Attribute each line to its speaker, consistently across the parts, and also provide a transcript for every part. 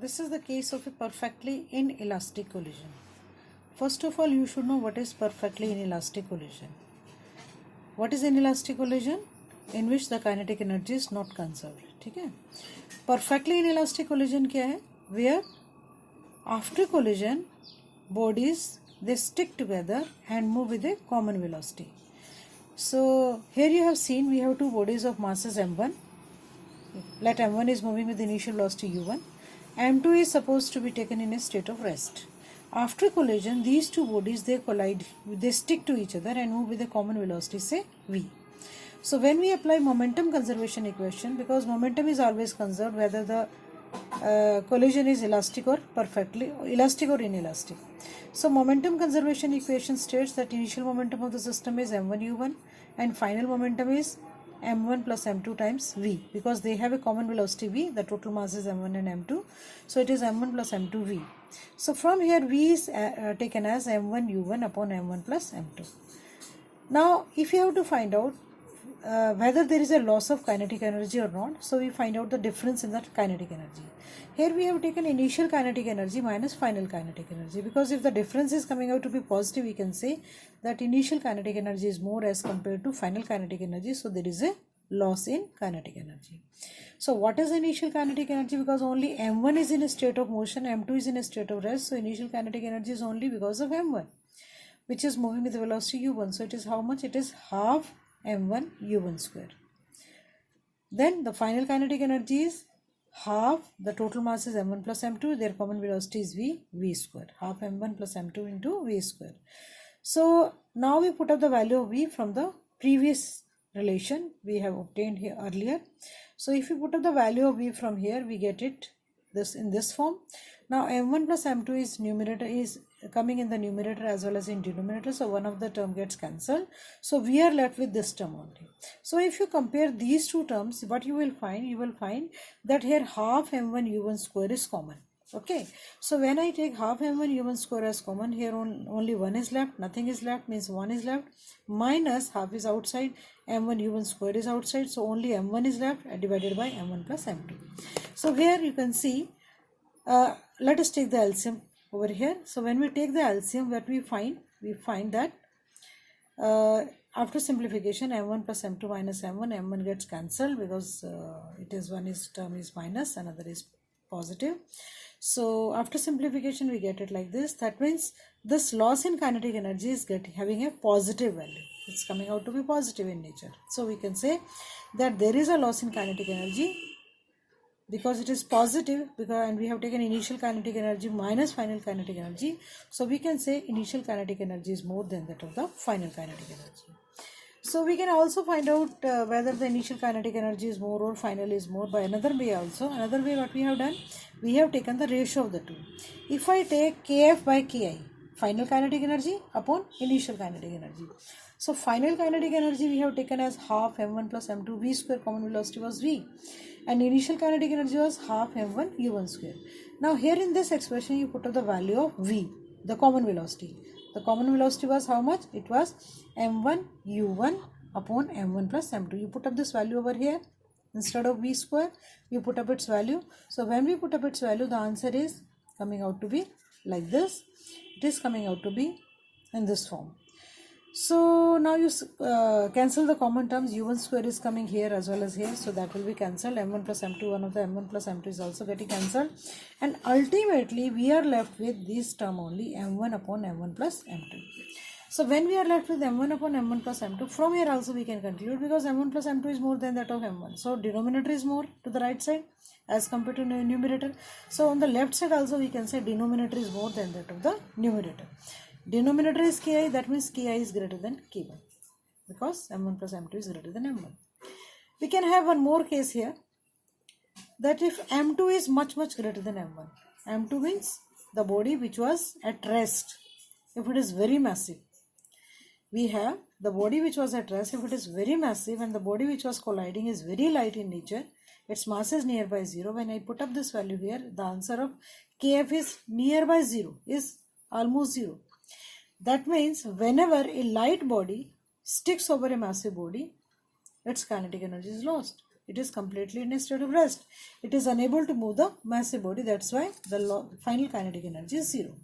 Speaker 1: This is the case of a perfectly inelastic collision. First of all, you should know what is perfectly inelastic collision. What is inelastic collision? In which the kinetic energy is not conserved. ठीक है? Perfectly inelastic collision क्या है? Where after collision, bodies they stick together and move with a common velocity. So here you have seen we have two bodies of masses m1. Let m1 is moving with initial velocity u1. m2 is supposed to be taken in a state of rest. After collision, these two bodies they collide, they stick to each other and move with a common velocity, say v. So when we apply momentum conservation equation, because momentum is always conserved whether the collision is elastic or perfectly elastic or inelastic. So momentum conservation equation states that initial momentum of the system is m1 u1 and final momentum is m1 plus m2 times v, because they have a common velocity v, the total mass is m1 and m2, so it is m1 plus m2 v. So from here v is taken as m1 u1 upon m1 plus m2. Now if you have to find out whether there is a loss of kinetic energy or not, so we find out the difference in that kinetic energy. Here we have taken initial kinetic energy minus final kinetic energy, because if the difference is coming out to be positive, we can say that initial kinetic energy is more as compared to final kinetic energy, so there is a loss in kinetic energy. So what is initial kinetic energy? Because only m1 is in a state of motion, m2 is in a state of rest, so initial kinetic energy is only because of m1, which is moving with the velocity u1. So it is how much? It is half m1 u1 square. Then the final kinetic energy is half, the total mass is m1 plus m2, their common velocity is v square, half m1 plus m2 into v square. So now we put up the value of v from the previous relation we have obtained here earlier. So if we put up the value of v from here, we get it this in this form. Now m1 plus m2 is numerator is coming in the numerator as well as in denominator, so one of the term gets cancelled, so we are left with this term only. So if you compare these two terms, what you will find that here half m1 u1 square is common. Okay, so when I take half m1 u1 square as common, here only 1 is left, nothing is left, means 1 is left, minus half is outside, m1 u1 square is outside, so only m1 is left divided by m1 plus m2. So here you can see, let us take the LCM over here. So when we take the LCM, what we find that after simplification, m1 plus m2 minus m1 gets cancelled, because it is one is term is minus, another is positive. So after simplification we get it like this. That means this loss in kinetic energy is having a positive value. It's coming out to be positive in nature. So we can say that there is a loss in kinetic energy because it is positive, and we have taken initial kinetic energy minus final kinetic energy. So we can say initial kinetic energy is more than that of the final kinetic energy. So we can also find out whether the initial kinetic energy is more or final is more by another way also. Another way what we have done, we have taken the ratio of the two. If I take kf by ki, final kinetic energy upon initial kinetic energy. So final kinetic energy we have taken as half m1 plus m2 v square, common velocity was v, and initial kinetic energy was half m1 u1 square. Now here in this expression you put up the value of v, the common velocity. The common velocity was how much? It was m1 u1 upon m1 plus m2. You put up this value over here. Instead of v square, you put up its value. So when we put up its value, the answer is coming out to be like this. It is coming out to be in this form. So now you cancel the common terms. u1 square is coming here as well as here, so that will be cancelled. m1 plus m2, one of the m1 plus m2 is also getting cancelled, and ultimately we are left with this term only, m1 upon m1 plus m2. So when we are left with m1 upon m1 plus m2, from here also we can conclude, because m1 plus m2 is more than that of m1, so denominator is more to the right side as compared to numerator. So on the left side also we can say denominator is more than that of the numerator. Denominator is ki, that means ki is greater than ki1, because m1 plus m2 is greater than m1. We can have one more case here, that if m2 is much greater than m1, m2 means the body which was at rest, if it is very massive. We have the body which was at rest, if it is very massive, and the body which was colliding is very light in nature, its mass is nearby 0. When I put up this value here, the answer of kf is nearby 0, is almost 0. That means whenever a light body sticks over a massive body, its kinetic energy is lost. It is completely in a state of rest. It is unable to move the massive body. That's why the final kinetic energy is 0.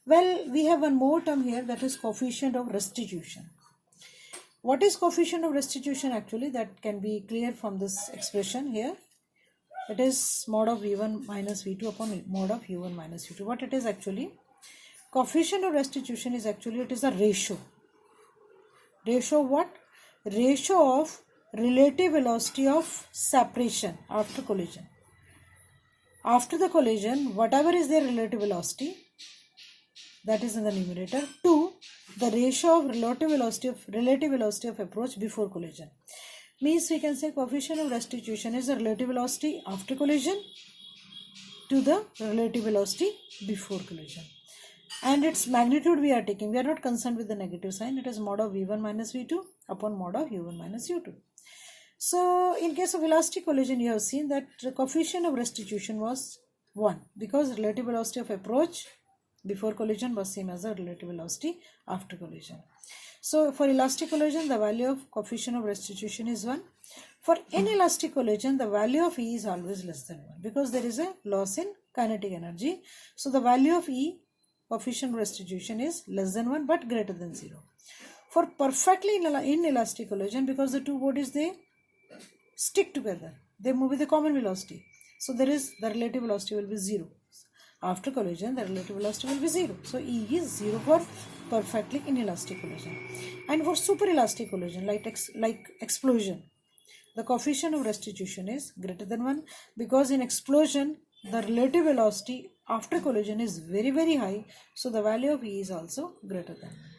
Speaker 1: Well, we have one more term here, that is coefficient of restitution. What is coefficient of restitution actually? That can be clear from this expression here. It is mod of V1 minus V2 upon mod of U1 minus U2. What it is actually? Coefficient of restitution is actually, it is a ratio. Ratio of what? Ratio of relative velocity of separation after collision. After the collision, whatever is their relative velocity, that is in the numerator, to the ratio of relative velocity of approach before collision. Means we can say coefficient of restitution is the relative velocity after collision to the relative velocity before collision. And its magnitude we are taking. We are not concerned with the negative sign. It is mod of V1 minus V2 upon mod of U1 minus U2. So in case of elastic collision, you have seen that the coefficient of restitution was 1 because relative velocity of approach before collision was same as the relative velocity after collision. So for elastic collision, the value of coefficient of restitution is 1. For inelastic collision, the value of E is always less than 1 because there is a loss in kinetic energy. So the value of E, coefficient of restitution, is less than 1 but greater than 0. For perfectly inelastic collision, because the two bodies, they stick together, they move with a common velocity. So there is, the relative velocity will be 0. After collision, the relative velocity will be 0. So E is 0 for perfectly inelastic collision. And for superelastic collision, like explosion, the coefficient of restitution is greater than 1 because in explosion, the relative velocity after collision is very, very high. So the value of E is also greater than 1.